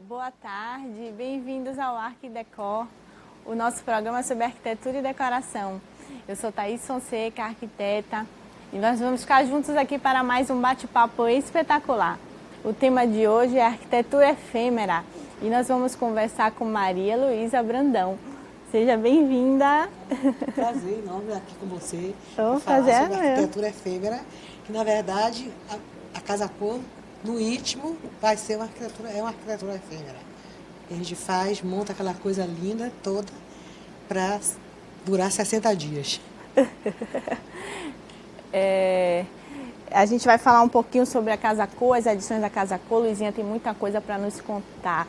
Boa tarde, bem-vindos ao Arquidecor, o nosso programa sobre arquitetura e decoração. Eu sou Thaís Fonseca, arquiteta, e nós vamos ficar juntos aqui para mais um bate-papo espetacular. O tema de hoje é arquitetura efêmera e nós vamos conversar com Maria Luísa Brandão. Seja bem-vinda. Prazer enorme aqui com você. Oh, falar prazer sobre meu. arquitetura efêmera, que na verdade a Casa Cor, no íntimo, vai ser uma arquitetura efêmera. A gente monta aquela coisa linda toda para durar 60 dias. A gente vai falar um pouquinho sobre a Casa Cor, as edições da Casa Cor. Luizinha tem muita coisa para nos contar.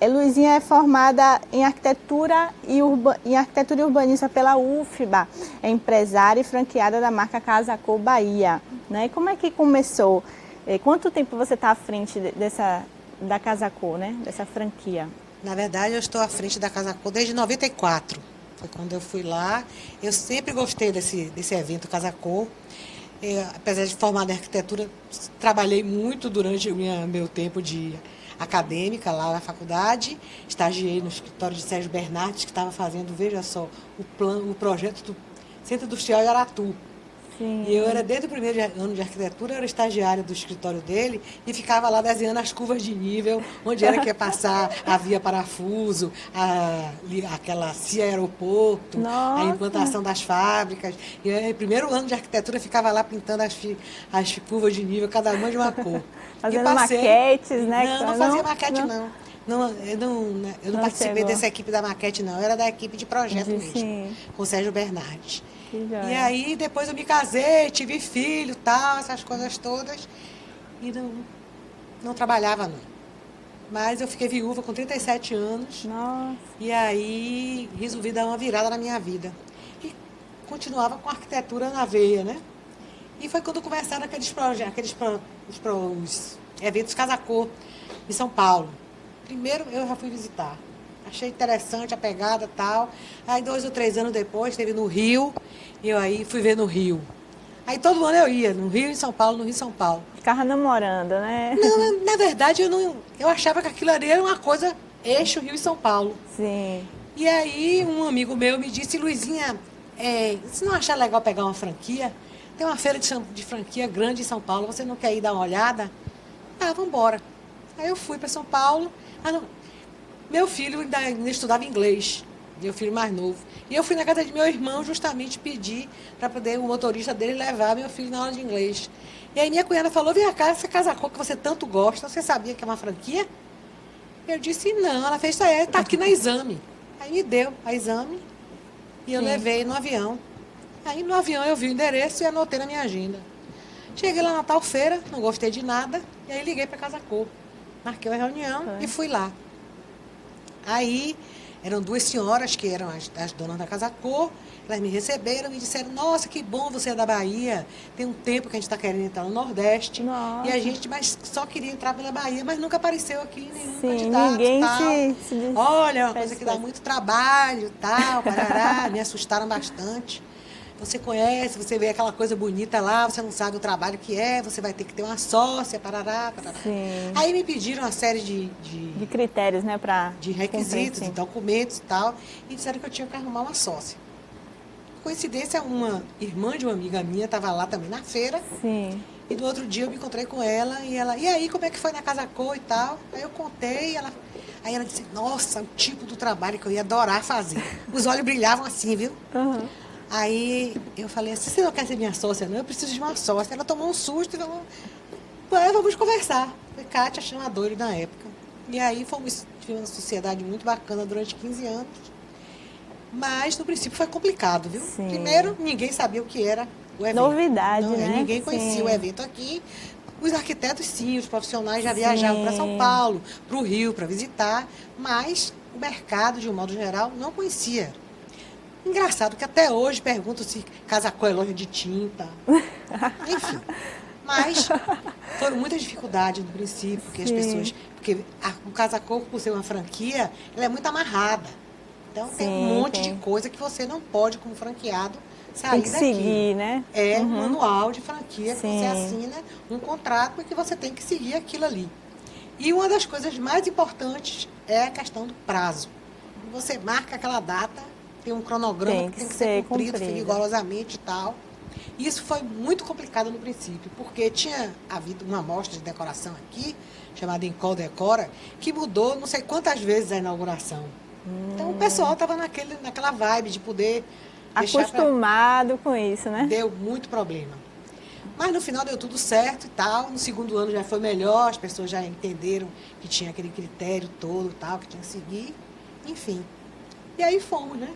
Luizinha é formada em arquitetura e urbanismo pela UFBA, é empresária e franqueada da marca Casa Cor Bahia. Né? E como é que começou? Quanto tempo você está à frente da Casa Cor, né? Dessa franquia? Na verdade, eu estou à frente da Casa Cor desde 94. Foi quando eu fui lá. Eu sempre gostei desse evento Casa Cor. Apesar de formada em arquitetura, trabalhei muito durante o meu tempo de acadêmica lá na faculdade. Estagiei no escritório de Sérgio Bernardes, que estava fazendo, veja só, o projeto do Centro Industrial de Aratu. Sim. E eu era, desde o primeiro ano de arquitetura, eu era estagiária do escritório dele e ficava lá desenhando as curvas de nível, onde era que ia passar a via parafuso, aquela CIA aeroporto, Nossa. a implantação das fábricas. E eu, no primeiro ano de arquitetura, ficava lá pintando as curvas de nível, cada uma de uma cor. Fazendo maquetes, né? Não fazia maquete, não. Eu não participei chegou. dessa equipe da maquete, não. Eu era da equipe de projeto mesmo, Sim. com o Sérgio Bernardes. E aí, depois eu me casei, tive filho, tal, essas coisas todas. E não trabalhava, não. Mas eu fiquei viúva com 37 anos. Nossa. E aí, resolvi dar uma virada na minha vida. E continuava com a arquitetura na veia, né? E foi quando começaram aqueles projetos, os eventos Casa Cor, em São Paulo. Primeiro, eu já fui visitar. Achei interessante a pegada e tal. Aí 2 ou 3 anos depois, teve no Rio, e eu aí fui ver no Rio. Aí todo ano eu ia, no Rio e São Paulo, no Rio e São Paulo. Ficava namorando, né? Não, na verdade, eu achava que aquilo ali era uma coisa eixo Rio e São Paulo. Sim. E aí um amigo meu me disse, Luizinha, se não achar legal pegar uma franquia, tem uma feira de franquia grande em São Paulo, você não quer ir dar uma olhada? Ah, vamos embora. Aí eu fui para São Paulo. Meu filho ainda estudava inglês, meu filho mais novo. E eu fui na casa de meu irmão justamente pedir para poder o motorista dele levar meu filho na aula de inglês. E aí minha cunhada falou, vem cá, essa Casa Cor que você tanto gosta, você sabia que é uma franquia? Eu disse, não. Ela fez, está aqui na Exame. Aí me deu a Exame e eu levei no avião. Aí no avião eu vi o endereço e anotei na minha agenda. Cheguei lá na tal feira, não gostei de nada, e aí liguei para Casa Cor. Marquei uma reunião e fui lá. Aí eram 2 senhoras que eram as donas da Casa Cor, elas me receberam e me disseram, nossa, que bom você é da Bahia, tem um tempo que a gente está querendo entrar no Nordeste, Nossa. e a gente só queria entrar pela Bahia, mas nunca apareceu aqui nenhum Sim, candidato. ninguém tal. se Olha, é uma coisa que dá muito trabalho, tal, parará, me assustaram bastante. Você conhece, você vê aquela coisa bonita lá, você não sabe o trabalho que é, você vai ter que ter uma sócia, parará, parará. Sim. Aí me pediram uma série de critérios, né, de requisitos, de documentos e tal, e disseram que eu tinha que arrumar uma sócia. Coincidência, uma irmã de uma amiga minha estava lá também na feira. Sim. E no outro dia eu me encontrei com ela e aí, como é que foi na Casa Cor e tal? Aí eu contei, aí ela disse, nossa, o tipo do trabalho que eu ia adorar fazer. Os olhos brilhavam assim, viu? Uhum. Aí eu falei assim, você não quer ser minha sócia, não? Eu preciso de uma sócia. Ela tomou um susto e falou, vamos conversar. Foi Kátia, chamadora na época. E aí tivemos uma sociedade muito bacana durante 15 anos. Mas no princípio foi complicado, viu? Sim. Primeiro, ninguém sabia o que era o evento. Novidade, né? Ninguém conhecia Sim. o evento aqui. Os arquitetos, sim, os profissionais já viajavam para São Paulo, para o Rio, para visitar, mas o mercado, de um modo geral, não conhecia. Engraçado que até hoje perguntam se Casa Cor é loja de tinta. Enfim. Mas foram muitas dificuldades no princípio, porque as pessoas. Porque o Casa Cor, por ser uma franquia, ela é muito amarrada. Então tem um monte de coisa que você não pode, como franqueado, sair daqui. Tem que daqui. seguir, né? É um manual de franquia que você assina, um contrato, porque você tem que seguir aquilo ali. E uma das coisas mais importantes é a questão do prazo. Você marca aquela data, tem um cronograma que tem que ser cumprido rigorosamente e tal. Isso foi muito complicado no princípio, porque tinha havido uma amostra de decoração aqui, chamada Encol Decora, que mudou não sei quantas vezes a inauguração. Então o pessoal estava naquela vibe de poder acostumado com isso, né? Deu muito problema. Mas no final deu tudo certo e tal. No segundo ano já foi melhor, as pessoas já entenderam que tinha aquele critério todo e tal, que tinha que seguir. Enfim. E aí fomos, né?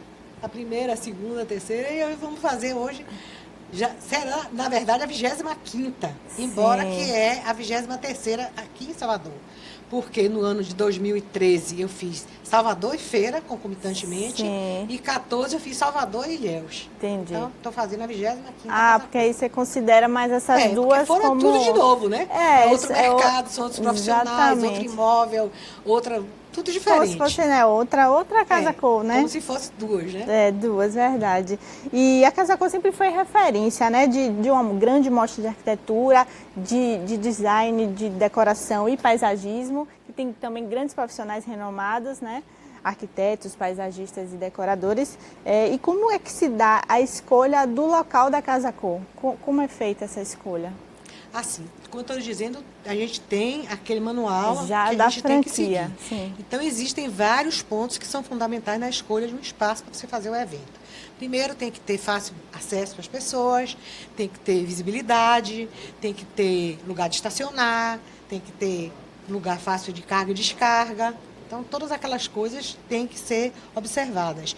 A primeira, a segunda, a terceira, e aí vamos fazer hoje. Já será, na verdade, a 25ª, embora que é a 23ª aqui em Salvador. Porque no ano de 2013 eu fiz Salvador e Feira, concomitantemente, e 2014 eu fiz Salvador e Ilhéus. Entendi. Então, estou fazendo a 25ª. Porque aí você considera mais essas duas foram como... tudo de novo, né? Outro mercado, são outros profissionais, outro imóvel, outra... Tudo diferente. Como se fosse, né, outra Casa Cor, né? Como se fosse duas, né? Duas, verdade. E a Casa Cor sempre foi referência, né, de uma grande mostra de arquitetura, de design, de decoração e paisagismo, que tem também grandes profissionais renomados, né? Arquitetos, paisagistas e decoradores. E como é que se dá a escolha do local da Casa Cor? Como é feita essa escolha? Assim, como eu estou dizendo, a gente tem aquele manual já que da a gente franquia, tem que seguir. Sim. Então, existem vários pontos que são fundamentais na escolha de um espaço para você fazer o evento. Primeiro, tem que ter fácil acesso para as pessoas, tem que ter visibilidade, tem que ter lugar de estacionar, tem que ter lugar fácil de carga e descarga. Então, todas aquelas coisas têm que ser observadas.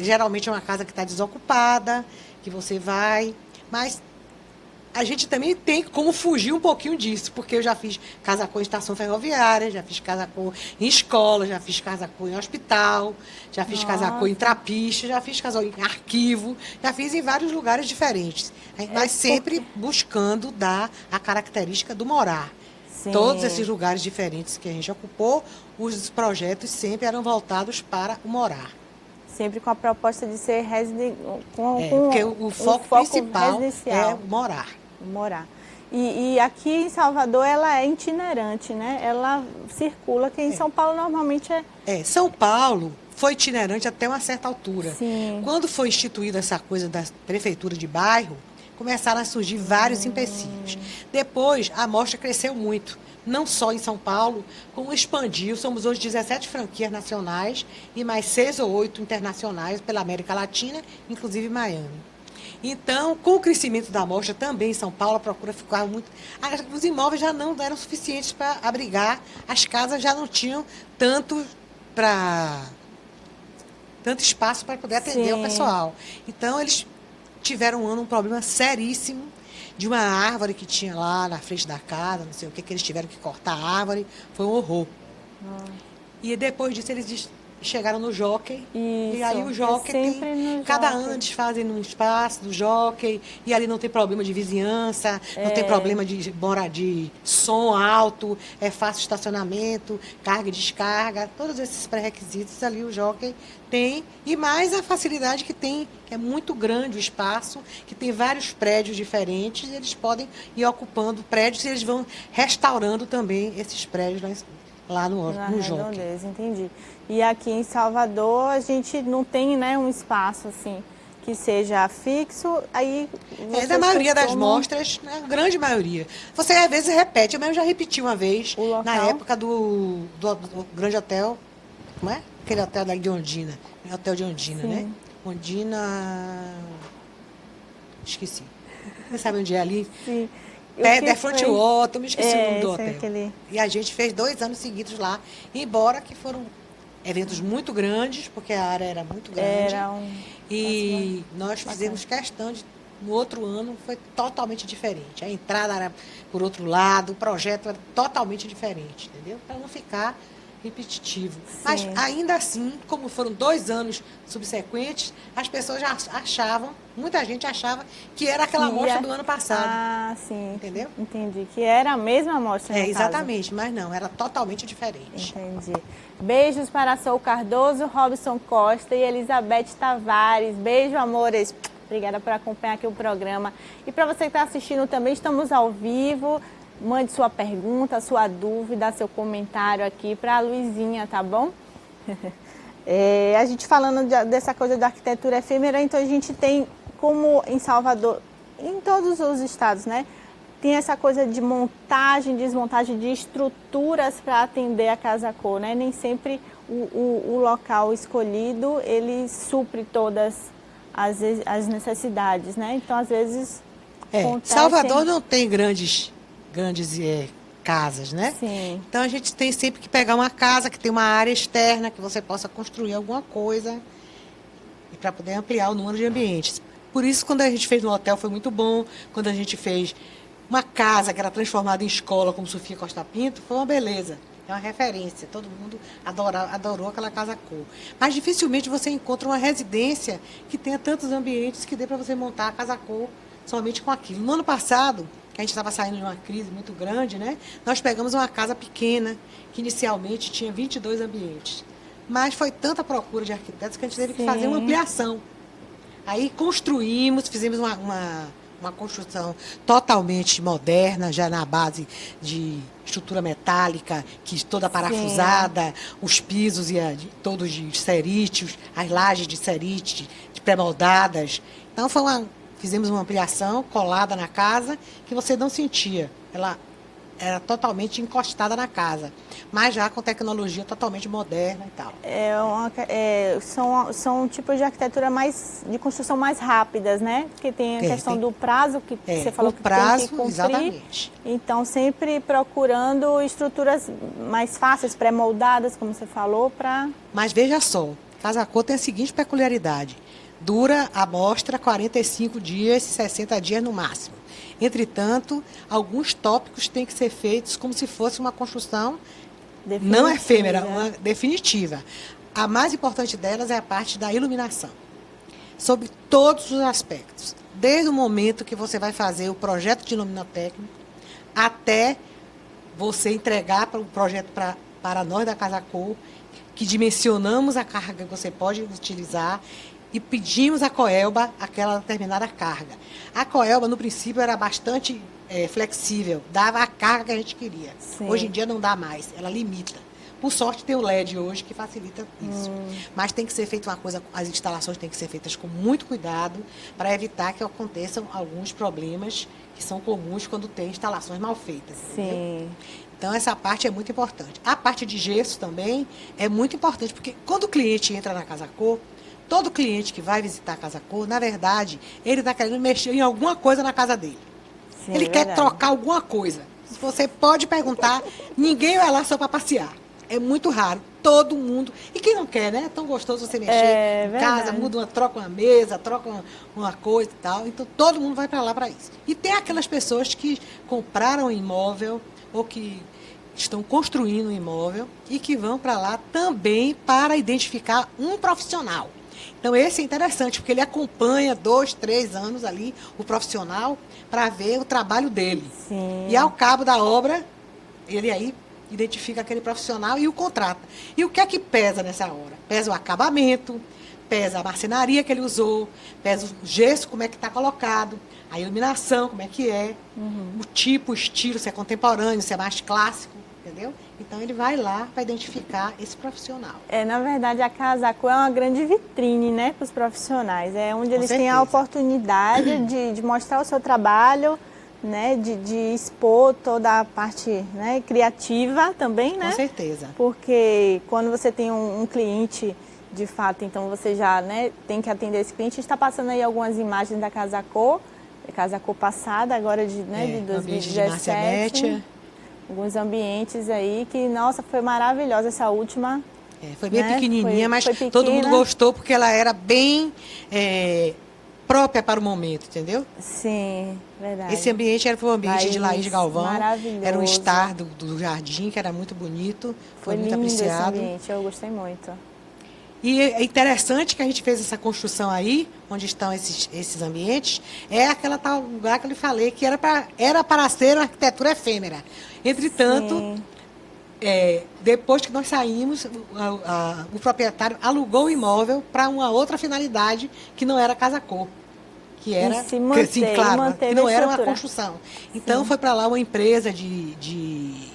Geralmente é uma casa que está desocupada, que você vai, mas a gente também tem como fugir um pouquinho disso, porque eu já fiz Casa Cor em estação ferroviária, já fiz Casa Cor em escola, já fiz Casa Cor em hospital, já fiz Casa Cor em trapiche, já fiz Casa Cor em arquivo, já fiz em vários lugares diferentes, mas sempre buscando dar a característica do morar. Sim. Todos esses lugares diferentes que a gente ocupou, os projetos sempre eram voltados para o morar. Sempre com a proposta de ser porque o foco principal é morar. Morar. E aqui em Salvador ela é itinerante, né? Ela circula, que em São Paulo normalmente é... São Paulo foi itinerante até uma certa altura. Sim. Quando foi instituída essa coisa da prefeitura de bairro, começaram a surgir vários empecilhos. Depois, a mostra cresceu muito. Não só em São Paulo, como expandiu. Somos hoje 17 franquias nacionais e mais 6 ou 8 internacionais pela América Latina, inclusive Miami. Então, com o crescimento da mostra também em São Paulo, a procura ficava muito... Os imóveis já não eram suficientes para abrigar, as casas já não tinham tanto espaço para poder atender o pessoal. Então, eles tiveram um problema seríssimo de uma árvore que tinha lá na frente da casa, não sei o que eles tiveram que cortar a árvore, foi um horror. E depois disso eles chegaram no Jockey, e aí o Jockey tem... Cada ano eles fazem um espaço do Jockey, e ali não tem problema de vizinhança, não tem problema de som alto, é fácil estacionamento, carga e descarga, todos esses pré-requisitos ali o Jockey tem, e mais a facilidade que tem, que é muito grande o espaço, que tem vários prédios diferentes, e eles podem ir ocupando prédios, e eles vão restaurando também esses prédios lá no Jockey. Entendi. E aqui em Salvador a gente não tem, né, um espaço assim que seja fixo, aí... Na maioria das mostras, né, a grande maioria. Você às vezes repete, eu mesmo já repeti uma vez, na época do Grande Hotel, como é? Aquele hotel da de Ondina, Hotel de Ondina, né? Ondina... Esqueci. Você sabe onde é ali? Sim. Front Water, me esqueci o nome do hotel. E a gente fez 2 anos seguidos lá, embora que foram eventos muito grandes, porque a área era muito grande. E nós fizemos questão de, no outro ano, foi totalmente diferente. A entrada era por outro lado, o projeto era totalmente diferente, entendeu? Para não ficar repetitivo. Sim. Mas ainda assim, como foram 2 anos subsequentes, as pessoas já achavam, muita gente achava que era aquela amostra do ano passado. Sim. Entendeu? Entendi. Que era a mesma amostra. Exatamente, mas não, era totalmente diferente. Entendi. Beijos para Sol Cardoso, Robson Costa e Elizabeth Tavares. Beijo, amores. Obrigada por acompanhar aqui o programa. E para você que está assistindo também, estamos ao vivo mande sua pergunta, sua dúvida, seu comentário aqui para a Luizinha, tá bom? A gente falando dessa coisa da arquitetura efêmera, então a gente tem, como em Salvador, em todos os estados, né? Tem essa coisa de montagem, desmontagem de estruturas para atender a Casa Cor, né? Nem sempre o local escolhido, ele supre todas as necessidades, né? Então, às vezes... Salvador não tem grandes casas, né? Sim. Então, a gente tem sempre que pegar uma casa que tem uma área externa, que você possa construir alguma coisa para poder ampliar o número de ambientes. Por isso, quando a gente fez no hotel, foi muito bom. Quando a gente fez uma casa que era transformada em escola, como Sofia Costa Pinto, foi uma beleza. É uma referência. Todo mundo adorou aquela Casa Cor. Mas dificilmente você encontra uma residência que tenha tantos ambientes que dê para você montar a Casa Cor somente com aquilo. No ano passado, que a gente estava saindo de uma crise muito grande, né? Nós pegamos uma casa pequena, que inicialmente tinha 22 ambientes. Mas foi tanta procura de arquitetos que a gente teve que fazer uma ampliação. Aí construímos, fizemos uma construção totalmente moderna, já na base de estrutura metálica, que toda parafusada, os pisos todos de ceríteos, as lajes de cerite, de pré-moldadas. Então fizemos uma ampliação colada na casa que você não sentia. Ela era totalmente encostada na casa, mas já com tecnologia totalmente moderna e tal. São tipos de arquitetura de construção mais rápidas, né? Porque tem a questão do prazo, que você falou que prazo, tem que cumprir. Exatamente. Então, sempre procurando estruturas mais fáceis, pré-moldadas, como você falou, para... Mas veja só, Casa Cor tem a seguinte peculiaridade. Dura a amostra 45 dias, 60 dias no máximo. Entretanto, alguns tópicos têm que ser feitos como se fosse uma construção não efêmera, uma definitiva. A mais importante delas é a parte da iluminação, sobre todos os aspectos. Desde o momento que você vai fazer o projeto de luminotécnico, até você entregar o projeto para nós da Casa Cor, que dimensionamos a carga que você pode utilizar, e pedimos à Coelba aquela determinada carga. A Coelba, no princípio, era bastante flexível, dava a carga que a gente queria. Sim. Hoje em dia não dá mais, ela limita. Por sorte, tem o LED hoje que facilita isso. Mas tem que ser feita uma coisa, as instalações têm que ser feitas com muito cuidado para evitar que aconteçam alguns problemas que são comuns quando tem instalações mal feitas. Sim. Entendeu? Então, essa parte é muito importante. A parte de gesso também é muito importante, porque quando o cliente entra na Casa Cor, todo cliente que vai visitar a Casa Cor, na verdade, ele está querendo mexer em alguma coisa na casa dele. Sim, ele quer trocar alguma coisa. Você pode perguntar, ninguém vai lá só para passear. É muito raro. Todo mundo. E quem não quer, né? É tão gostoso você mexer em casa, troca uma mesa, troca uma coisa e tal. Então, todo mundo vai para lá para isso. E tem aquelas pessoas que compraram um imóvel ou que estão construindo um imóvel e que vão para lá também para identificar um profissional. Então, esse é interessante, porque ele acompanha 2, 3 anos ali o profissional para ver o trabalho dele. Sim. E ao cabo da obra, ele aí identifica aquele profissional e o contrata. E o que é que pesa nessa hora? Pesa o acabamento, pesa a marcenaria que ele usou, pesa o gesso, como é que está colocado, a iluminação, como é que é, o tipo, o estilo, se é contemporâneo, se é mais clássico, entendeu? Então, ele vai lá para identificar esse profissional. Na verdade, a Casa Cor é uma grande vitrine, né, para os profissionais. É onde eles têm a oportunidade de mostrar o seu trabalho, né, de expor toda a parte, né, criativa também, né? Com certeza. Porque quando você tem um cliente, de fato, então você já, né, tem que atender esse cliente. Está passando aí algumas imagens da Casa Cor passada, agora de 2017. Alguns ambientes aí que, nossa, foi maravilhosa essa última. Foi bem pequenininha, mas todo mundo gostou porque ela era bem própria para o momento, entendeu? Sim, verdade. Esse ambiente foi um ambiente de Laís Galvão. Maravilhoso. Era um estar do jardim, que era muito bonito. Foi muito apreciado. Esse ambiente, eu gostei muito. E é interessante que a gente fez essa construção aí, onde estão esses ambientes, é aquela tal lugar que eu lhe falei, que era para ser uma arquitetura efêmera. Entretanto, depois que nós saímos, o proprietário alugou o imóvel para uma outra finalidade que não era Casa Cor, que era, se manteve, sim, claro, que não era uma construção. Então, Sim. foi para lá uma empresa de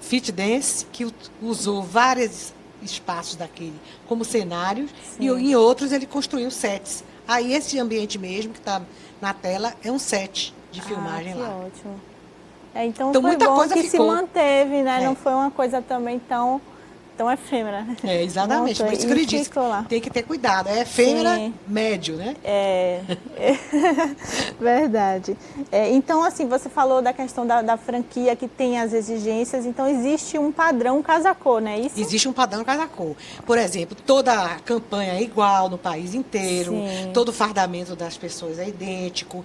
fit dance, que usou vários espaços daquele como cenários, e em outros ele construiu sets. Aí, esse ambiente mesmo, que está na tela, é um set de filmagem que lá. Ótimo. Então foi muita bom coisa que ficou. se manteve, né? Não foi uma coisa também tão efêmera. Exatamente. Por isso que ele disse, tem que ter cuidado. É efêmera médio, né? Verdade. Então, assim, você falou da questão da franquia que tem as exigências, então existe um padrão Casa-Cor, não é isso? Existe um padrão Casa-Cor. Por exemplo, toda a campanha é igual no país inteiro, todo o fardamento das pessoas é idêntico,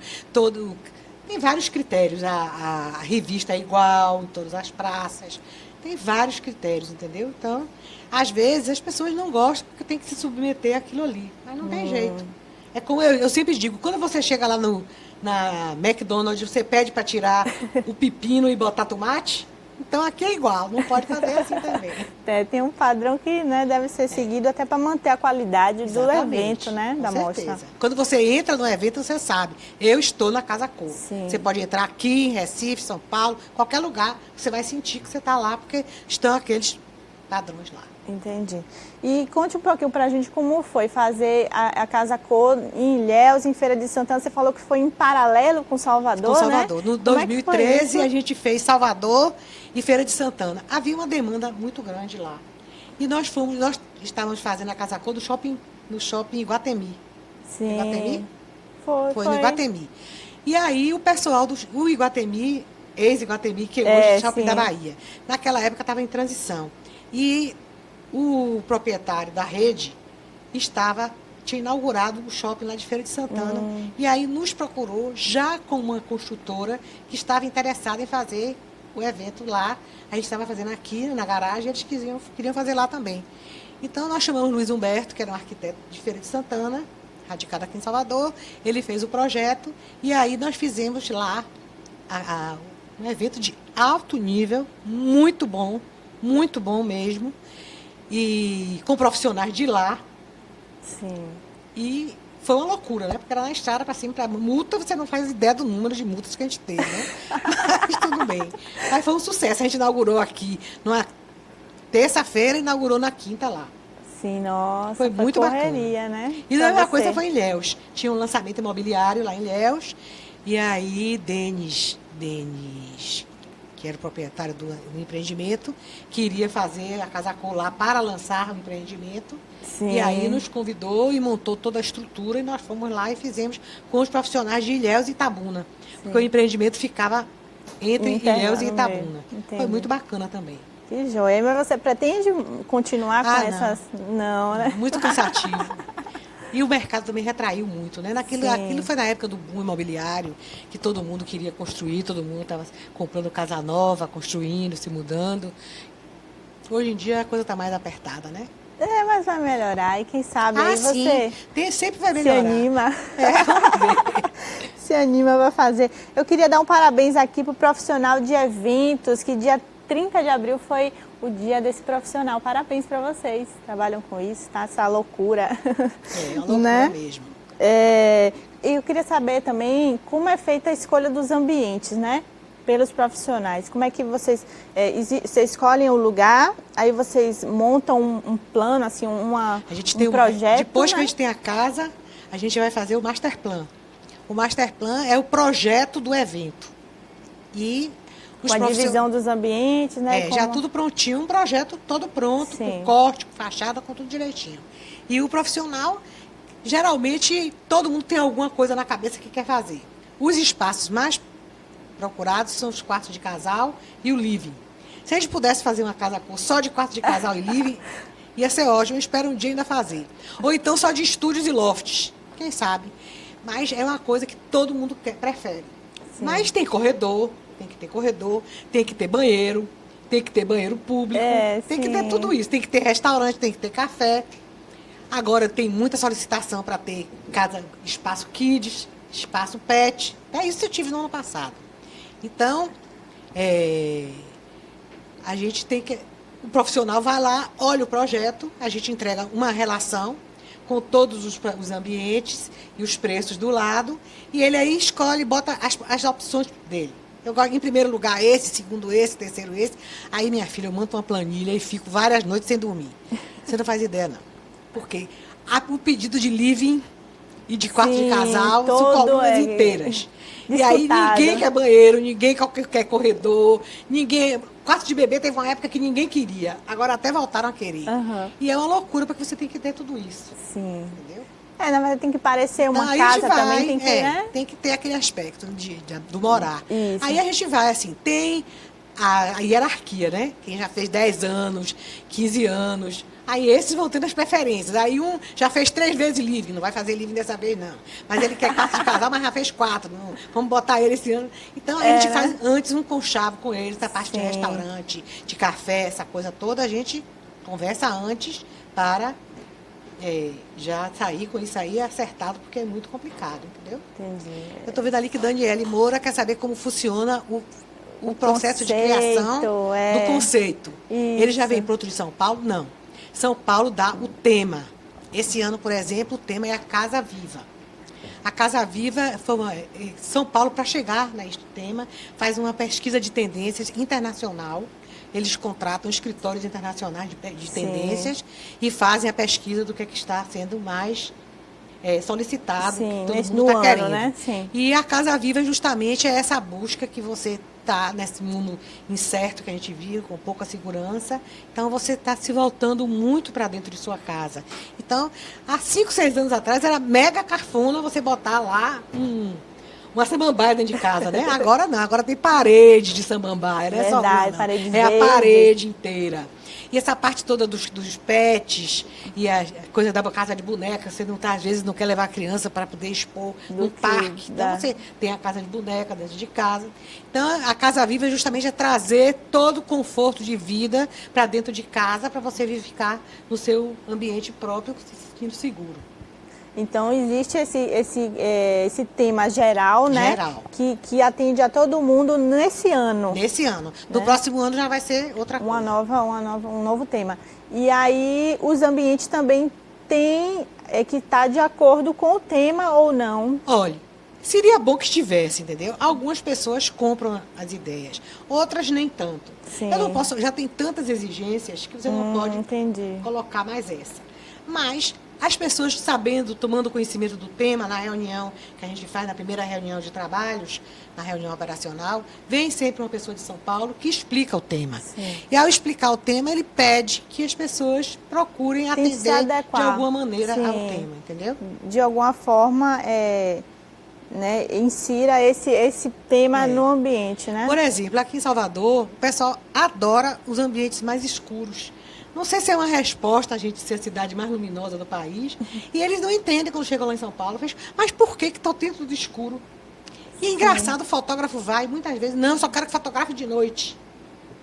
tem vários critérios. A revista é igual em todas as praças. Tem vários critérios, entendeu? Então, às vezes, as pessoas não gostam porque tem que se submeter àquilo ali. Mas não tem jeito. É como eu sempre digo, quando você chega lá na McDonald's, você pede para tirar o pepino e botar tomate, então aqui é igual, não pode fazer assim também. Tem um padrão que, né, deve ser seguido até para manter a qualidade do evento, né, da mostra. Quando você entra no evento, você sabe, eu estou na Casa-Cor. Você pode entrar aqui, em Recife, São Paulo, qualquer lugar, você vai sentir que você está lá, porque estão aqueles padrões lá. Entendi. E conte um pouquinho pra gente como foi fazer a Casa-Cor em Ilhéus, em Feira de Santana. Você falou que foi em paralelo com Salvador, Com Salvador. Né? No 2013, a gente fez Salvador e Feira de Santana. Havia uma demanda muito grande lá. E nós estávamos fazendo a Casa-Cor no shopping Iguatemi. Sim. Iguatemi? Foi no Iguatemi. E aí o pessoal do Iguatemi, ex-Iguatemi, que hoje é o Shopping da Bahia, naquela época estava em transição. E o proprietário da rede tinha inaugurado o shopping lá de Feira de Santana. E aí nos procurou, já com uma construtora que estava interessada em fazer o evento lá. A gente estava fazendo aqui na garagem e eles queriam fazer lá também. Então nós chamamos o Luiz Humberto, que era um arquiteto de Feira de Santana, radicado aqui em Salvador. Ele fez o projeto e aí nós fizemos lá um evento de alto nível, muito bom mesmo. E com profissionais de lá. Sim. E foi uma loucura, né? Porque era na estrada para cima, para multa, você não faz ideia do número de multas que a gente teve, né? Mas tudo bem. Aí foi um sucesso. A gente inaugurou aqui numa terça-feira e inaugurou na quinta lá. Sim, nossa. Foi muito correria, bacana. Né? E a mesma coisa foi em Ilhéus. Tinha um lançamento imobiliário lá em Ilhéus. E aí, Denis, que era o proprietário do empreendimento, queria fazer a Casa-Cor lá para lançar o empreendimento. Sim. E aí nos convidou e montou toda a estrutura e nós fomos lá e fizemos com os profissionais de Ilhéus e Itabuna. Porque o empreendimento ficava entre Ilhéus e Itabuna. Foi muito bacana também. Que joia. Mas você pretende continuar com essas... Não, né? Muito cansativo. E o mercado também retraiu muito, né? Aquilo foi na época do boom imobiliário, que todo mundo queria construir, todo mundo estava comprando casa nova, construindo, se mudando. Hoje em dia a coisa está mais apertada, né? Mas vai melhorar. E quem sabe aí você sempre vai melhorar. Se anima. Se anima para fazer. Eu queria dar um parabéns aqui para o profissional de eventos, que dia 30 de abril foi o dia desse profissional. Parabéns para vocês. Trabalham com isso, tá? Essa loucura. É uma loucura mesmo. Eu queria saber também como é feita a escolha dos ambientes, né? Pelos profissionais. Como é que vocês escolhem o lugar, aí vocês montam um plano, assim, um projeto? Depois que a gente tem a casa, a gente vai fazer o master plan. O master plan é o projeto do evento. E com a divisão dos ambientes, né? Já tudo prontinho, um projeto todo pronto, com corte, com fachada, com tudo direitinho. E o profissional, geralmente, todo mundo tem alguma coisa na cabeça que quer fazer. Os espaços mais procurados são os quartos de casal e o living. Se a gente pudesse fazer uma Casa-Cor só de quarto de casal e living, ia ser ótimo. Eu espero um dia ainda fazer. Ou então só de estúdios e lofts. Quem sabe? Mas é uma coisa que todo mundo prefere. Sim. Mas tem corredor, tem que ter corredor, tem que ter banheiro público, tem que ter tudo isso. Tem que ter restaurante, tem que ter café. Agora tem muita solicitação para ter espaço kids, espaço pet. É isso que eu tive no ano passado. Então, a gente tem que... O profissional vai lá, olha o projeto, a gente entrega uma relação com todos os ambientes e os preços do lado, e ele aí escolhe, bota as opções dele. Eu gosto, em primeiro lugar, esse, segundo esse, terceiro esse. Aí, minha filha, eu monto uma planilha e fico várias noites sem dormir. Você não faz ideia, não. Porque o pedido de living e de quarto de casal são colunas inteiras. E aí ninguém quer banheiro, ninguém quer corredor, ninguém... Quarto de bebê teve uma época que ninguém queria. Agora até voltaram a querer. Uhum. E é uma loucura, porque você tem que ter tudo isso. Sim. Entendeu? Na verdade tem que parecer uma casa também, tem que, né? Tem que ter aquele aspecto do morar. Isso. Aí a gente vai, assim, tem a hierarquia, né? Quem já fez 10 anos, 15 anos... Aí esses vão tendo as preferências. Aí um já fez 3 vezes livre, não vai fazer livre dessa vez, não. Mas ele quer quarto de casal, mas já fez 4. Não, vamos botar ele esse ano. Então, a gente faz antes um conchavo com ele, essa parte de restaurante, de café, essa coisa toda. A gente conversa antes para já sair com isso aí acertado, porque é muito complicado, entendeu? Entendi. Eu estou vendo ali que Daniele Moura quer saber como funciona o processo de criação do conceito. Isso. Ele já vem pronto de São Paulo? Não. São Paulo dá o tema. Esse ano, por exemplo, o tema é a Casa Viva. A Casa Viva, São Paulo, para chegar neste tema, faz uma pesquisa de tendências internacional. Eles contratam escritórios internacionais de tendências e fazem a pesquisa do que está sendo mais solicitado, que todo mundo está querendo. Né? Sim. E a Casa Viva, justamente, é essa busca que você está nesse mundo incerto que a gente vive, com pouca segurança. Então, você está se voltando muito para dentro de sua casa. Então, há 5, 6 anos atrás, era mega cafona você botar lá uma samambaia dentro de casa, né? Agora não, agora tem parede de samambaia, não é só uma, não. Parede a parede inteira. E essa parte toda dos pets e a coisa da casa de boneca, você não tá, às vezes não quer levar a criança para poder expor no parque. Então você tem a casa de boneca dentro de casa. Então a Casa Viva justamente é trazer todo o conforto de vida para dentro de casa, para você ficar no seu ambiente próprio, se sentindo seguro. Então, existe esse tema geral, né? Geral. Que atende a todo mundo nesse ano. Nesse ano. No próximo ano já vai ser outra coisa. Um novo tema. E aí, os ambientes também têm que estar de acordo com o tema ou não? Olha, seria bom que estivesse, entendeu? Algumas pessoas compram as ideias, outras nem tanto. Sim. Eu não posso, já tem tantas exigências que você não pode colocar mais essa. Mas as pessoas sabendo, tomando conhecimento do tema na reunião que a gente faz, na primeira reunião de trabalhos, na reunião operacional, vem sempre uma pessoa de São Paulo que explica o tema. Sim. E ao explicar o tema, ele pede que as pessoas procurem atender de alguma maneira ao tema, entendeu? De alguma forma, insira esse tema no ambiente, né? Por exemplo, aqui em Salvador, o pessoal adora os ambientes mais escuros. Não sei se é uma resposta a gente ser a cidade mais luminosa do país. E eles não entendem quando chegam lá em São Paulo. Mas por que está tudo escuro? E é engraçado, o fotógrafo vai, muitas vezes, não, só quero que fotografe de noite.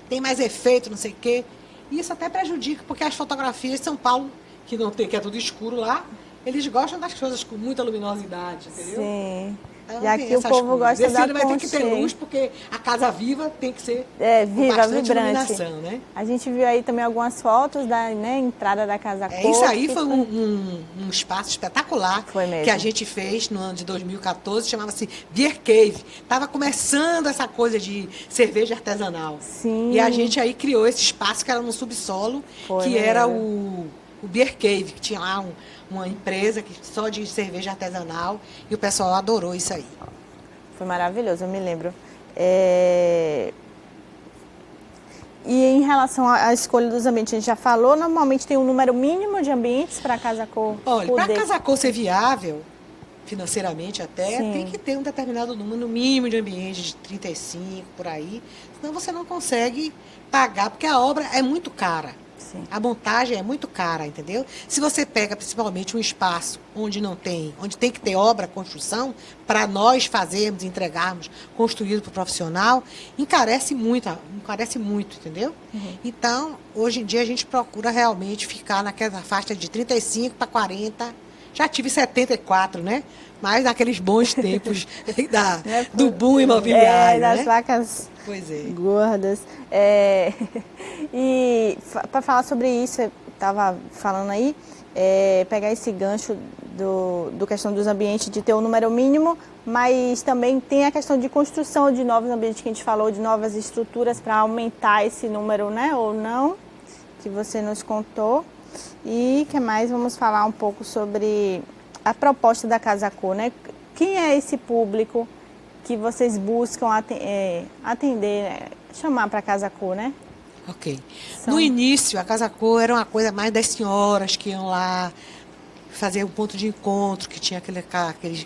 Tem mais efeito, não sei o quê. E isso até prejudica, porque as fotografias de São Paulo, que é tudo escuro lá, eles gostam das coisas com muita luminosidade, entendeu? Sim. Então, e aqui o povo gosta da vai ter que ter luz, porque a Casa Viva tem que ser viva, com vibrante. iluminação, né? A gente viu aí também algumas fotos da entrada da Casa Cor. Isso aí foi um espaço espetacular que a gente fez no ano de 2014, chamava-se Beer Cave. Estava começando essa coisa de cerveja artesanal. Sim. E a gente aí criou esse espaço que era no subsolo, era o Beer Cave, que tinha lá uma empresa só de cerveja artesanal, e o pessoal adorou isso aí. Foi maravilhoso, eu me lembro. E em relação à escolha dos ambientes, a gente já falou, normalmente tem um número mínimo de ambientes para a Casa Cor? Olha, para a Casa Cor ser viável, financeiramente até, tem que ter um determinado número mínimo de ambientes, de 35, por aí, senão você não consegue pagar, porque a obra é muito cara. Sim. A montagem é muito cara, entendeu? Se você pega principalmente um espaço onde tem que ter obra, construção, para nós fazermos, entregarmos, construído para o profissional, encarece muito, entendeu? Uhum. Então, hoje em dia a gente procura realmente ficar naquela faixa de 35 para 40. Já tive 74, né? Mas naqueles bons tempos do boom imobiliário, das né? vacas gordas. E para falar sobre isso, estava falando aí, pegar esse gancho do questão dos ambientes de ter um número mínimo, mas também tem a questão de construção de novos ambientes que a gente falou, de novas estruturas para aumentar esse número, né, ou não, que você nos contou. E que mais? Vamos falar um pouco sobre a proposta da Casa Cor, né? Quem é esse público que vocês buscam atender, né? Chamar para a Casa Cor, né? Ok. No início, a Casa Cor era uma coisa mais das senhoras que iam lá fazer um ponto de encontro, que tinha aquele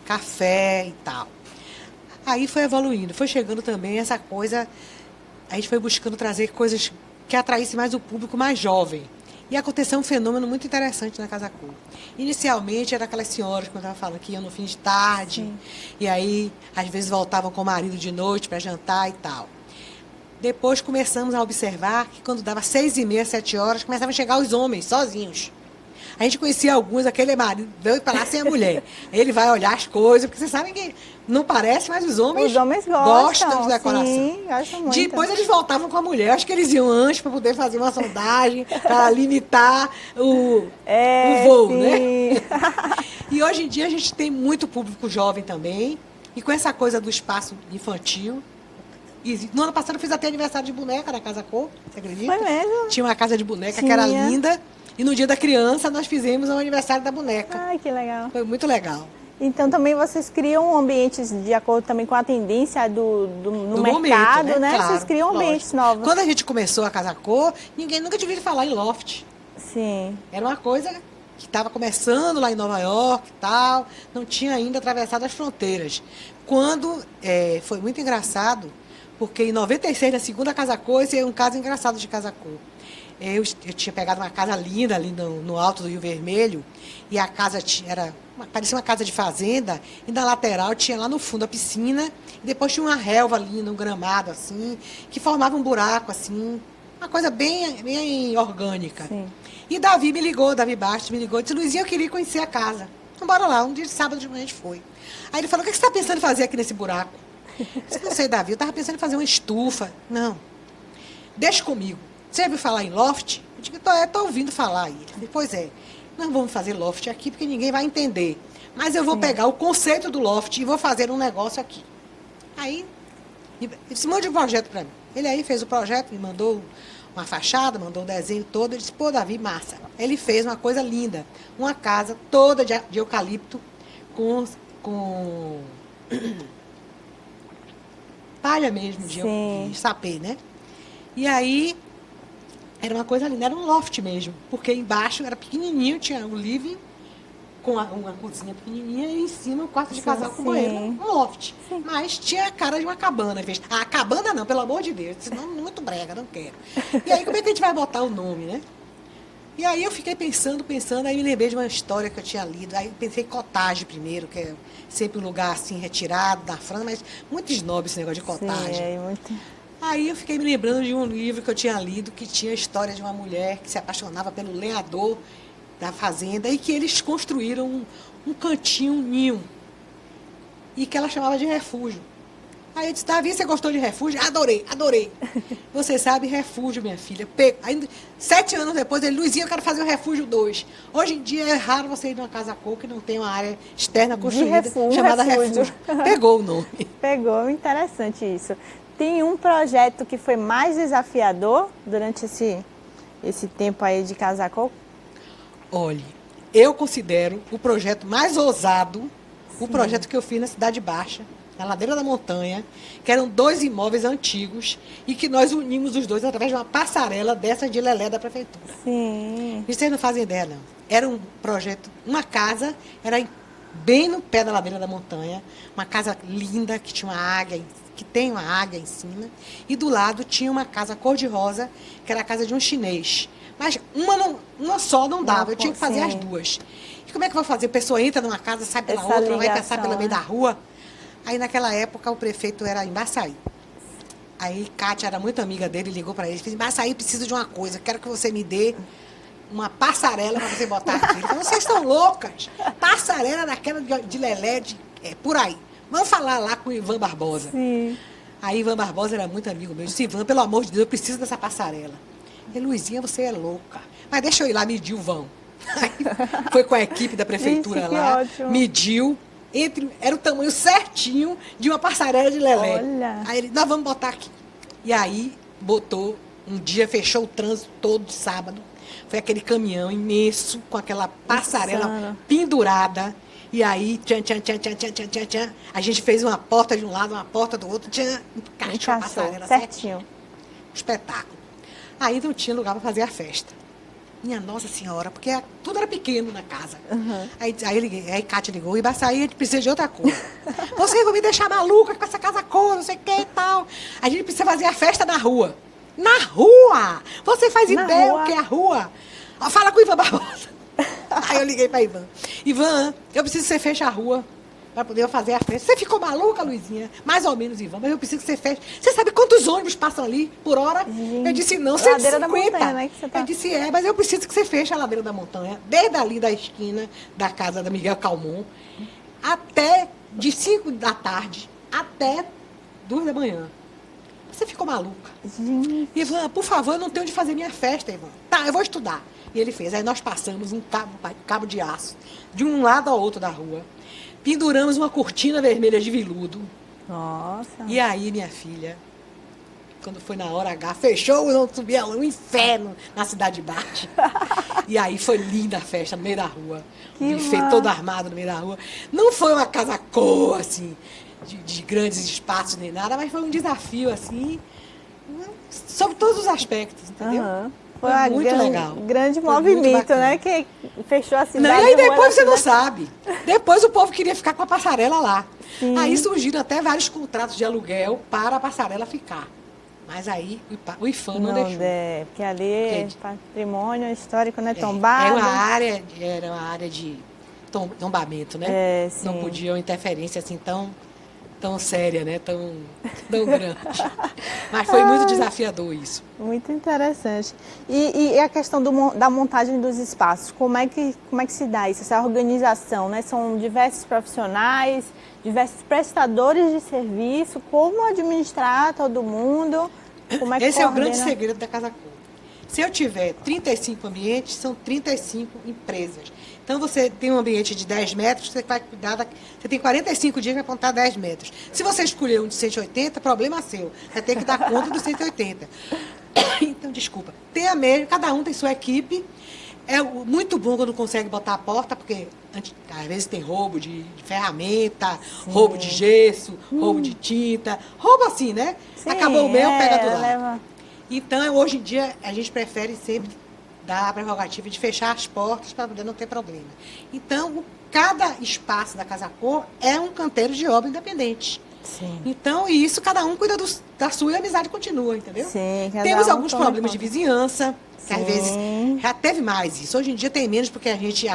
café e tal. Aí foi evoluindo, foi chegando também essa coisa, a gente foi buscando trazer coisas que atraíssem mais o público mais jovem. E aconteceu um fenômeno muito interessante na Casa Cor. Inicialmente, era aquelas senhoras, como eu estava falando, que iam no fim de tarde, sim, e aí, às vezes, voltavam com o marido de noite para jantar e tal. Depois, começamos a observar que, quando dava 6h30, 7 horas, começavam a chegar os homens, sozinhos. A gente conhecia alguns, aquele marido veio para lá sem a mulher. Ele vai olhar as coisas, porque vocês sabem que não parece, mas os homens gostam de decoração. Sim, gostam muito. Depois eles voltavam com a mulher. Acho que eles iam antes para poder fazer uma sondagem, para limitar o voo, sim, né? E hoje em dia a gente tem muito público jovem também. E com essa coisa do espaço infantil. E no ano passado eu fiz até aniversário de boneca na Casa Cor, você acredita? Foi mesmo? Tinha uma casa de boneca que era linda. E no dia da criança nós fizemos o aniversário da boneca. Ai, que legal. Foi muito legal. Então também vocês criam ambientes de acordo também com a tendência do mercado, momento, né? Claro, vocês criam ambientes novos. Quando a gente começou a Casa Cor, ninguém nunca tinha ouvido falar em loft. Sim. Era uma coisa que estava começando lá em Nova York e tal, não tinha ainda atravessado as fronteiras. Quando foi muito engraçado, porque em 96, na segunda Casa Cor, esse é um caso engraçado de Casa Cor. Eu tinha pegado uma casa linda ali no alto do Rio Vermelho, e a casa parecia uma casa de fazenda, e na lateral tinha lá no fundo a piscina, e depois tinha uma relva ali no gramado, assim, que formava um buraco, assim, uma coisa bem, bem orgânica. Sim. E Davi Bastos me ligou, disse, Luizinha, eu queria conhecer a casa. Então, bora lá, um dia de sábado de manhã a gente foi. Aí ele falou, o que você está pensando em fazer aqui nesse buraco? Eu disse, não sei, Davi, eu estava pensando em fazer uma estufa. Não, deixa comigo. Você ouviu falar em loft? Eu digo, estou ouvindo falar aí. Ele falou, pois é, não vamos fazer loft aqui porque ninguém vai entender. Mas eu vou pegar o conceito do loft e vou fazer um negócio aqui. Aí, ele disse, mande um projeto para mim. Ele aí fez o projeto, me mandou uma fachada, mandou o desenho todo. Ele disse, pô, Davi, massa. Ele fez uma coisa linda. Uma casa toda de eucalipto com palha mesmo, de sapê, né? E aí, era uma coisa linda, era um loft mesmo, porque embaixo era pequenininho, tinha um living com uma cozinha pequenininha e em cima um quarto de casal com banheiro, um loft. Sim. Mas tinha a cara de uma cabana. A cabana não, pelo amor de Deus, senão muito brega, não quero. E aí, como é que a gente vai botar o nome, né? E aí eu fiquei pensando, aí me lembrei de uma história que eu tinha lido. Aí pensei em Cottage primeiro, que é sempre um lugar assim retirado da França, mas muito snob esse negócio de Cottage. Sim, muito... Aí eu fiquei me lembrando de um livro que eu tinha lido, que tinha a história de uma mulher que se apaixonava pelo lenhador da fazenda e que eles construíram um cantinho, um ninho, e que ela chamava de refúgio. Aí eu disse, Davi, você gostou de refúgio? Adorei. Você sabe, refúgio, minha filha. Aí, 7 anos depois, ele, Luizinha, eu quero fazer o refúgio 2. Hoje em dia é raro você ir numa Casa Cor que não tem uma área externa construída chamada refúgio. Pegou o nome. Pegou, interessante isso. Tem um projeto que foi mais desafiador durante esse tempo aí de Casa Cor? Olha, eu considero o projeto mais ousado, o projeto que eu fiz na Cidade Baixa, na ladeira da montanha, que eram 2 imóveis antigos e que nós unimos os dois através de uma passarela dessa de Lelé da prefeitura. Sim. E vocês não fazem ideia, não. Era um projeto, uma casa, era bem no pé da ladeira da montanha, uma casa linda, que tinha uma águia, que tem uma águia em cima, e do lado tinha uma casa cor-de-rosa, que era a casa de um chinês. Mas uma só não dava, eu tinha que fazer as duas. E como é que eu vou fazer? A pessoa entra numa casa, sai pela outra, vai passar pelo meio da rua. Aí, naquela época, o prefeito era em Baçaí. Aí, Kátia era muito amiga dele, ligou para ele. Disse, Baçaí, preciso de uma coisa. Quero que você me dê uma passarela para você botar aqui. Ele falou, vocês estão loucas? Passarela daquela de Lelé, por aí. Vamos falar lá com o Ivan Barbosa. Sim. Aí, Ivan Barbosa era muito amigo meu. Eu disse, Ivan, pelo amor de Deus, eu preciso dessa passarela. E Luizinha, você é louca. Mas deixa eu ir lá medir o vão. Aí foi com a equipe da prefeitura Gente, que lá, ótimo. mediu, era o tamanho certinho de uma passarela de lelé. Olha. Aí ele, nós vamos botar aqui. E aí botou, um dia fechou o trânsito todo de sábado. Foi aquele caminhão imenso, com aquela passarela Insano. pendurada. E aí, tchan, tchan, tchan, tchan, tchan, tchan, tchan, tchan, a gente fez uma porta de um lado, uma porta do outro, tchan, encaixou a passarela certinho. Espetáculo. Aí não tinha lugar para fazer a festa. Minha Nossa Senhora, porque tudo era pequeno na casa. Uhum. Aí Cátia ligou, e vai sair, a gente precisa de outra coisa. Vocês vão me deixar maluca com essa casa cor, não sei o que e tal. A gente precisa fazer a festa na rua. Na rua! Você faz Na ideia rua. o que é a rua? Ó, fala com o Ivan Barbosa. Aí eu liguei para Ivan. Ivan, eu preciso que você feche a rua para poder fazer a festa. Você ficou maluca, Luizinha? Mais ou menos, Ivan, mas eu preciso que você feche. Você sabe quantos ônibus passam ali por hora? Gente, Eu disse, não, ladeira 150. da montanha, né, que você tá... Eu disse, mas eu preciso que você feche a ladeira da montanha, desde ali da esquina da casa da Miguel Calmon, até de 5 da tarde, até 2 da manhã. Você ficou maluca. Gente. Ivan, por favor, eu não tenho onde fazer minha festa, Ivan. Tá, eu vou estudar. E ele fez. Aí nós passamos um cabo de aço, de um lado ao outro da rua. Penduramos uma cortina vermelha de veludo. Nossa. E aí, minha filha, quando foi na hora H, fechou, não subia um inferno na Cidade Baixa. E aí foi linda a festa no meio da rua. Que O buffet massa. todo armado no meio da rua. Não foi uma casa cor, assim, de grandes espaços nem nada, mas foi um desafio, assim, sobre todos os aspectos, entendeu? Aham. Foi uma muito legal. Grande Foi muito movimento, bacana. né? Que fechou a cidade. Não, e aí uma depois da você não cidade. sabe. Depois o povo queria ficar com a passarela lá. Sim. Aí surgiram até vários contratos de aluguel para a passarela ficar. Mas aí o IFAM não deixou. Porque ali é Porque- patrimônio histórico, né? É, Tombado. era uma área de tombamento, né? É, Não sim. podia uma interferência assim tão séria, né? Tão grande. Mas foi muito desafiador isso. Muito interessante. E a questão da montagem dos espaços, como é que se dá isso? Essa organização, né? São diversos profissionais, diversos prestadores de serviço, como administrar todo mundo, como é que Esse é o grande coordena? segredo da Casa Cor. Se eu tiver 35 ambientes, são 35 empresas. Então, você tem um ambiente de 10 metros, você vai cuidar você tem 45 dias para apontar 10 metros. Se você escolher um de 180, problema seu. Vai ter que dar conta dos 180. Então, desculpa. Tem a mesma, cada um tem sua equipe. É muito bom quando consegue botar a porta, porque às vezes tem roubo de ferramenta, roubo de gesso, roubo de tinta. Roubo assim, né? Sim, Acabou o meu, pega do lado. leva- Então, hoje em dia, a gente prefere sempre dar a prerrogativa de fechar as portas para poder não ter problema. Então, cada espaço da Casa Cor é um canteiro de obra independente. Sim. Então, e isso cada um cuida da sua e a amizade continua, entendeu? Sim, cada Temos um alguns toma problemas de conta. vizinhança, que às Sim. vezes já teve mais isso. Hoje em dia tem menos, porque a gente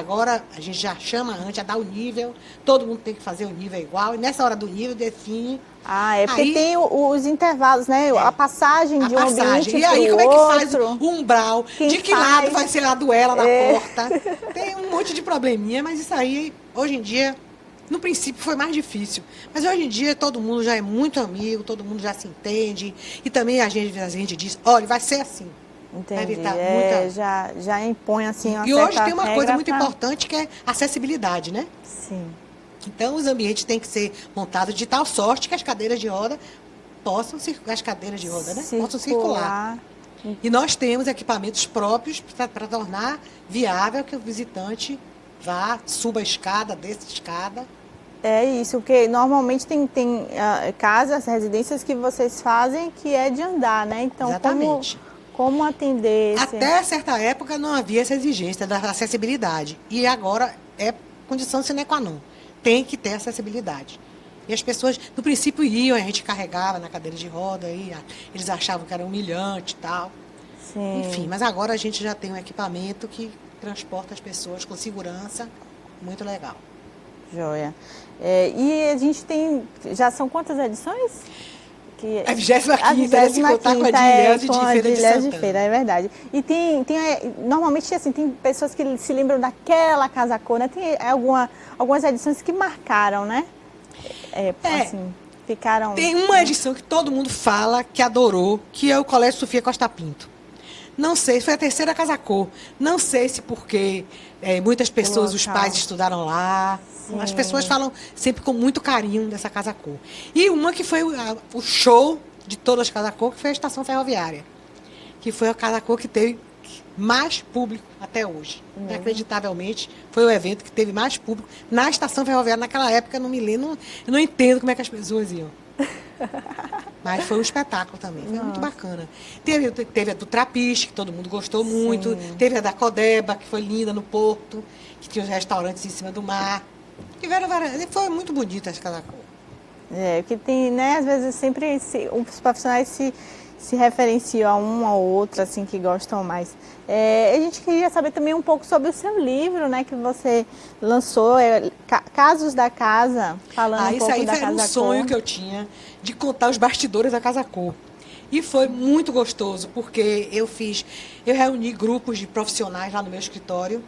já chama antes, já dá o nível, todo mundo tem que fazer o nível igual, e nessa hora do nível define Ah, é porque Aí- tem os intervalos, né? A passagem a de um ambiente passagem. E pro aí, como é que faz outro. o umbral? Quem De que faz? lado vai ser a duela da É. porta? Tem um monte de probleminha, mas isso aí, hoje em dia, no princípio foi mais difícil. Mas hoje em dia todo mundo já é muito amigo, todo mundo já se entende. E também a gente diz, olha, vai ser assim. Entendi. evitar É, muita- já impõe assim uma E hoje certa tem uma regra coisa muito pra- importante que é acessibilidade, né? Sim. Então, os ambientes têm que ser montados de tal sorte que as cadeiras de roda possam circular, né? Possam circular. E nós temos equipamentos próprios para tornar viável que o visitante vá, suba a escada, desça a escada. É isso, porque normalmente tem casas, residências que vocês fazem que é de andar, né? Então, Exatamente. como atender esse... Até certa época não havia essa exigência da acessibilidade. E agora é condição sine qua non. Tem que ter acessibilidade. E as pessoas, no princípio, iam, a gente carregava na cadeira de roda, eles achavam que era humilhante e tal. Sim. Enfim, mas agora a gente já tem um equipamento que transporta as pessoas com segurança. Muito legal. Joia. E a gente tem... Já são quantas edições? A 25ª, né? Se contar com a de Ilhéus e de Feira de Ilhéus Santana. Feira, é verdade. E normalmente, assim, tem pessoas que se lembram daquela Casa Cor, né? Tem algumas edições que marcaram, né? Assim, ficaram... Tem uma edição que todo mundo fala que adorou, que é o Colégio Sofia Costa Pinto. Não sei, foi a terceira Casa Cor. Não sei se porque muitas pessoas, os pais estudaram lá. Sim. As pessoas falam sempre com muito carinho dessa Casa Cor. E uma que foi o show de todas as Casa Cor, que foi a Estação Ferroviária. Que foi a Casa Cor que teve mais público até hoje. Inacreditavelmente, foi o evento que teve mais público na Estação Ferroviária. Naquela época, eu não me lembro, eu não entendo como é que as pessoas iam. Mas foi um espetáculo também, foi muito bacana. Teve a do Trapiche, que todo mundo gostou muito. Teve a da Codeba, que foi linda no Porto, que tinha os restaurantes em cima do mar. Tiveram várias. Foi muito bonita essa Casa Cor. Que tem, né, às vezes sempre os profissionais se referenciam a um ao outro, assim, que gostam mais. A gente queria saber também um pouco sobre o seu livro, né, que você lançou, Casos da Casa, falando um pouco da Casa Cor. Isso aí era um sonho que eu tinha, de contar os bastidores da Casa Cor. E foi muito gostoso, porque eu reuni grupos de profissionais lá no meu escritório,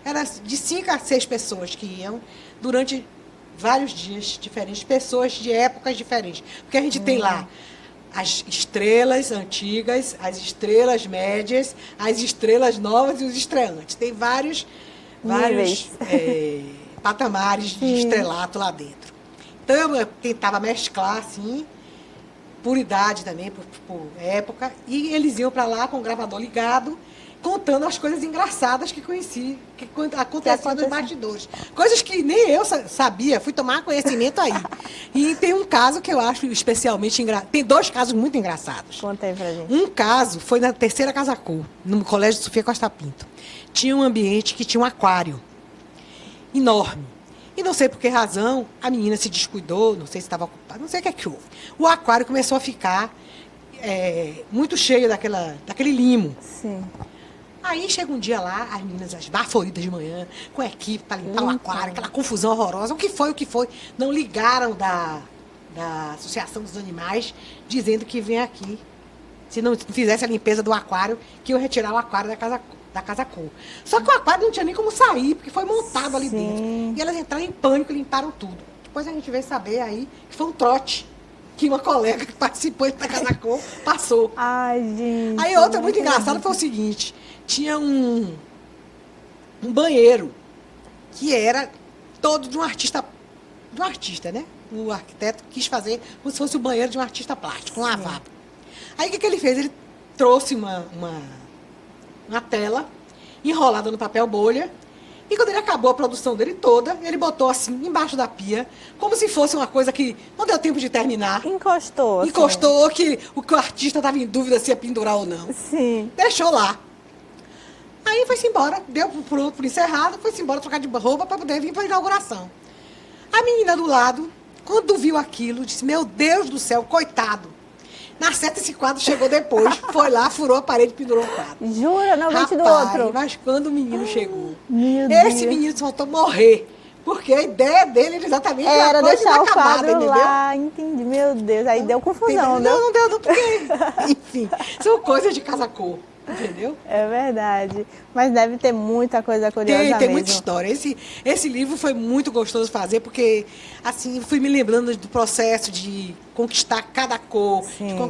era de 5 a 6 pessoas que iam durante vários dias diferentes, pessoas de épocas diferentes. Porque a gente tem lá as estrelas antigas, as estrelas médias, as estrelas novas e os estreantes. Tem vários patamares de estrelato lá dentro. Então, eu tentava mesclar, assim, por idade também, por época, e eles iam para lá com o gravador ligado, contando as coisas engraçadas que aconteciam nos bastidores. Coisas que nem eu sabia, fui tomar conhecimento aí. E tem um caso que eu acho especialmente engraçado. Tem 2 casos muito engraçados. Conta aí pra gente. Um caso foi na terceira Casa Cor, no Colégio Sofia Costa Pinto. Tinha um ambiente que tinha um aquário enorme. E não sei por que razão, a menina se descuidou, não sei se estava ocupada, não sei o que é que houve. O aquário começou a ficar muito cheio daquele limo. Sim. Aí chega um dia lá, as meninas esbaforidas de manhã, com a equipe para limpar o aquário, aquela confusão horrorosa. O que foi? Não ligaram da Associação dos Animais, dizendo que vem aqui. Se não fizesse a limpeza do aquário, que iam retirar o aquário da Casa Cor. Só que o aquário não tinha nem como sair, porque foi montado ali dentro. E elas entraram em pânico e limparam tudo. Depois a gente veio saber aí que foi um trote que uma colega que participou da Casa Cor passou. Ai, gente. Aí outra muito engraçada foi o seguinte: tinha um banheiro que era todo de um artista, né? O arquiteto quis fazer como se fosse o banheiro de um artista plástico, um lavabo. Aí o que ele fez? Ele trouxe uma tela enrolada no papel bolha, e quando ele acabou a produção dele toda, ele botou assim embaixo da pia, como se fosse uma coisa que não deu tempo de terminar. Encostou, que o artista estava em dúvida se ia pendurar ou não. Sim. Deixou lá. Aí foi-se embora, deu por encerrado, foi-se embora trocar de roupa para poder vir para a inauguração. A menina do lado, quando viu aquilo, disse: meu Deus do céu, coitado. Na certa, esse quadro chegou depois, foi lá, furou a parede e pendurou o quadro. Jura? Não, mente do outro. Mas quando o menino chegou, esse menino só faltou morrer. Porque a ideia dele era exatamente era a coisa deixar inacabada, o quadro entendeu? lá, entendi. Meu Deus, aí deu confusão, né? Não deu, porque, enfim, são coisas de Casa Cor. Entendeu? É verdade. Mas deve ter muita coisa curiosa mesmo. Tem muita história. Esse livro foi muito gostoso fazer, porque assim, fui me lembrando do processo de conquistar cada cor,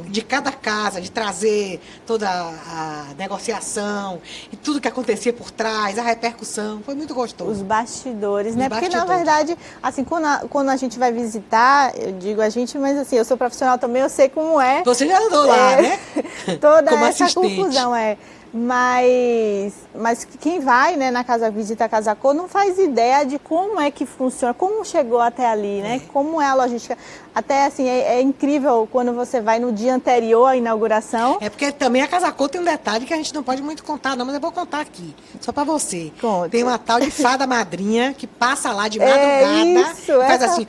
de cada casa, de trazer toda a negociação e tudo que acontecia por trás, a repercussão. Foi muito gostoso. Os bastidores, né? Porque, na verdade, assim, quando a gente vai visitar, eu digo a gente, mas assim, eu sou profissional também, eu sei como é. Você já andou lá, né? Toda como essa assistente. Confusão, Mas quem vai, né, na casa, visita a Casa Cor, não faz ideia de como é que funciona, como chegou até ali, né? Como é a logística. Até assim, é incrível quando você vai no dia anterior à inauguração. É porque também a Casa Cor tem um detalhe que a gente não pode muito contar, não, mas eu vou contar aqui, só pra você. Conta. Tem uma tal de fada madrinha que passa lá de madrugada isso, e faz assim.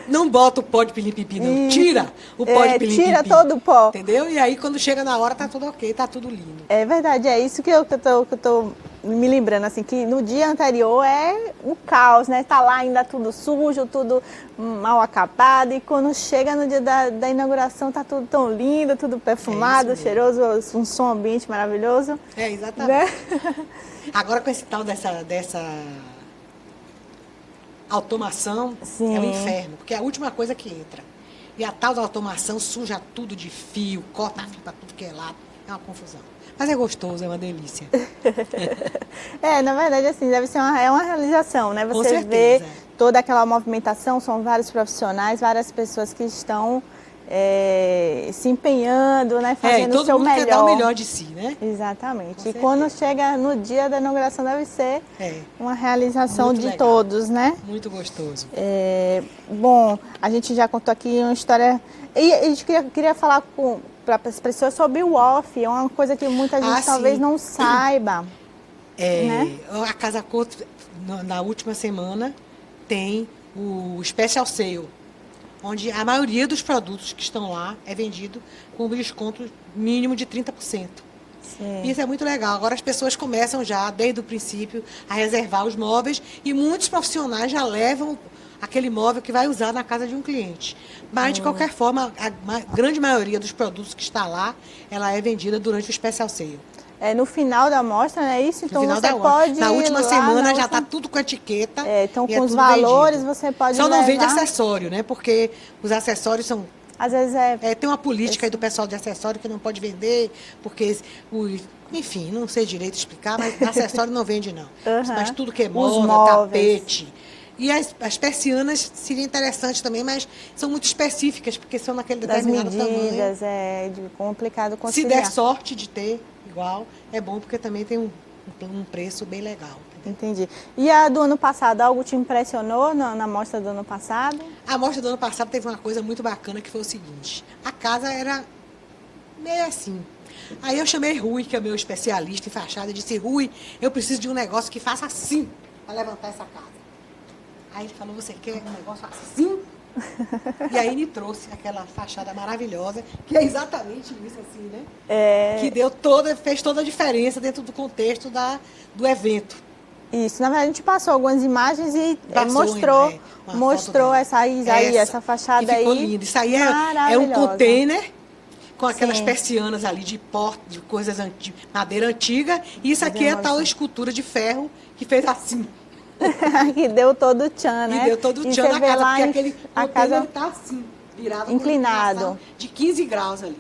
Não bota o pó de pilim-pipi, não. Tira o pó de pilim-pipi. Tira todo o pó. Entendeu? E aí, quando chega na hora, tá tudo ok, tá tudo lindo. É verdade, é isso que eu tô me lembrando, assim, que no dia anterior é o caos, né? Tá lá ainda tudo sujo, tudo mal acabado, e quando chega no dia da inauguração tá tudo tão lindo, tudo perfumado, cheiroso, um som ambiente maravilhoso. É, exatamente. Né? Agora com esse tal dessa automação, é um inferno, porque é a última coisa que entra. E a tal da automação suja tudo de fio, corta fio para tudo que é lado. É uma confusão. Mas é gostoso, é uma delícia. Na verdade, assim, deve ser uma realização, né? Com Você certeza. vê toda aquela movimentação, são vários profissionais, várias pessoas que estão se empenhando, né? Fazendo o seu melhor. Todo mundo quer dar o melhor de si, né? Exatamente. E quando chega no dia da inauguração, deve ser uma realização muito de legal. todos, né? Muito gostoso. Bom, a gente já contou aqui uma história... E a gente queria falar para as pessoas sobre o off, é uma coisa que muita gente talvez não saiba. Né? A Casa Cor, na última semana, tem o Special Sale, onde a maioria dos produtos que estão lá é vendido com um desconto mínimo de 30%. Sim. Isso é muito legal. Agora as pessoas começam já, desde o princípio, a reservar os móveis e muitos profissionais já levam aquele móvel que vai usar na casa de um cliente. Mas, de qualquer forma, a grande maioria dos produtos que está lá, ela é vendida durante o Special Sale. No final da amostra, não é isso? Então no você pode Na última semana já está está tudo com etiqueta. Então, com os valores, vendido. você pode Só não levar... vende acessório, né? Porque os acessórios são... Às vezes tem uma política aí do pessoal de acessório que não pode vender, porque... Enfim, não sei direito explicar, mas acessório não vende, não. Mas tudo que é móvel, tapete... E as persianas seria interessante também, mas são muito específicas, porque são naquele determinado medidas, tamanho. Complicado conciliar. Se der sorte de ter igual, é bom, porque também tem um preço bem legal. Entendi. E a do ano passado, algo te impressionou na mostra do ano passado? A mostra do ano passado teve uma coisa muito bacana, que foi o seguinte: a casa era meio assim. Aí eu chamei Rui, que é meu especialista em fachada, e disse: Rui, eu preciso de um negócio que faça assim, para levantar essa casa. Aí ele falou: você quer um negócio assim? E aí me trouxe aquela fachada maravilhosa, que é exatamente isso, assim, né? Que fez toda a diferença dentro do contexto do evento. Isso, na verdade a gente passou algumas imagens e mostrou essa fachada aí. Ficou linda. Isso aí é um container com aquelas persianas ali de coisas madeira antiga. E isso aqui é tal escultura de ferro que fez assim. Que deu todo o tchan, né? E deu todo o tchan na casa, porque aquele container está assim, virado, inclinado, de 15 graus ali.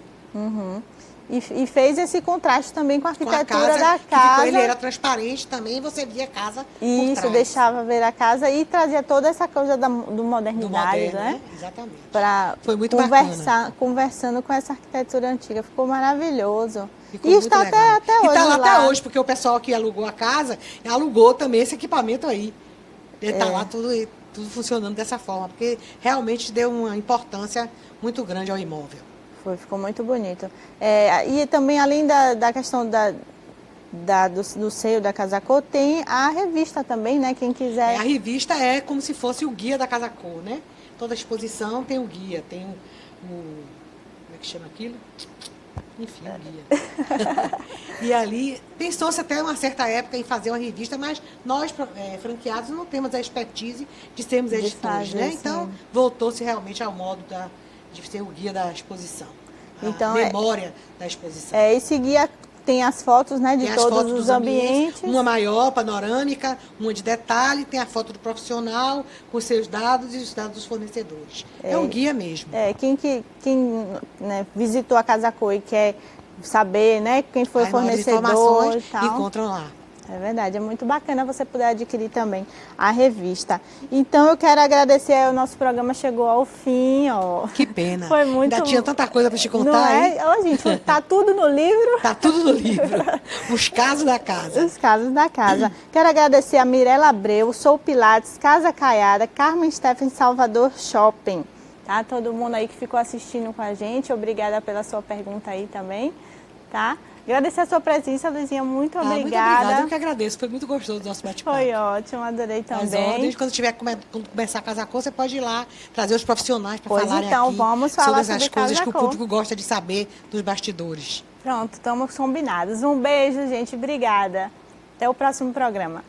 E fez esse contraste também com a arquitetura da casa. Ele era transparente também, você via a casa Isso, por trás. Deixava ver a casa e trazia toda essa coisa do modernidade, né? Exatamente. Foi muito bacana. Conversando com essa arquitetura antiga. Ficou maravilhoso. Ficou muito está legal. até hoje. E está lá até hoje, porque o pessoal que alugou a casa, alugou também esse equipamento aí. Ele está lá tudo funcionando dessa forma, porque realmente deu uma importância muito grande ao imóvel. Ficou muito bonito. E também, além da questão do seio da Casa Cor, tem a revista também, né? Quem quiser... A revista é como se fosse o guia da Casa Cor, né? Toda exposição tem o guia, tem como é que chama aquilo? Enfim, o guia. E ali, pensou-se até uma certa época em fazer uma revista, mas nós, franqueados, não temos a expertise de sermos editores, né? Então, voltou-se realmente ao modo de ser o guia da exposição, a memória da exposição. Esse guia tem as fotos, né, de todos os ambientes. Uma maior, panorâmica, uma de detalhe, tem a foto do profissional, com os seus dados e os dados dos fornecedores. É um guia mesmo. Quem visitou a Casa Cor e quer saber, né, quem foi o fornecedor e tal, encontram lá. É verdade, é muito bacana você poder adquirir também a revista. Então eu quero agradecer, o nosso programa chegou ao fim, ó. Que pena. Foi muito... Ainda tinha tanta coisa para te contar, não é? hein? Ô, gente, tá tudo no livro. Tá tudo no livro. Os casos da casa. Os casos da casa. Quero agradecer a Mirela Abreu, Sou Pilates, Casa Caiada, Carmen Steffen, Salvador Shopping. Tá? Todo mundo aí que ficou assistindo com a gente, obrigada pela sua pergunta aí também, tá? Agradecer a sua presença, Luizinha, muito obrigada. Muito obrigada, eu que agradeço, foi muito gostoso o nosso bate-papo. Foi ótimo, adorei também. Mas, quando começar a Casa Cor, você pode ir lá, trazer os profissionais para falarem então, aqui vamos falar sobre as coisas que o público gosta de saber dos bastidores. Pronto, estamos combinados. Um beijo, gente, obrigada. Até o próximo programa.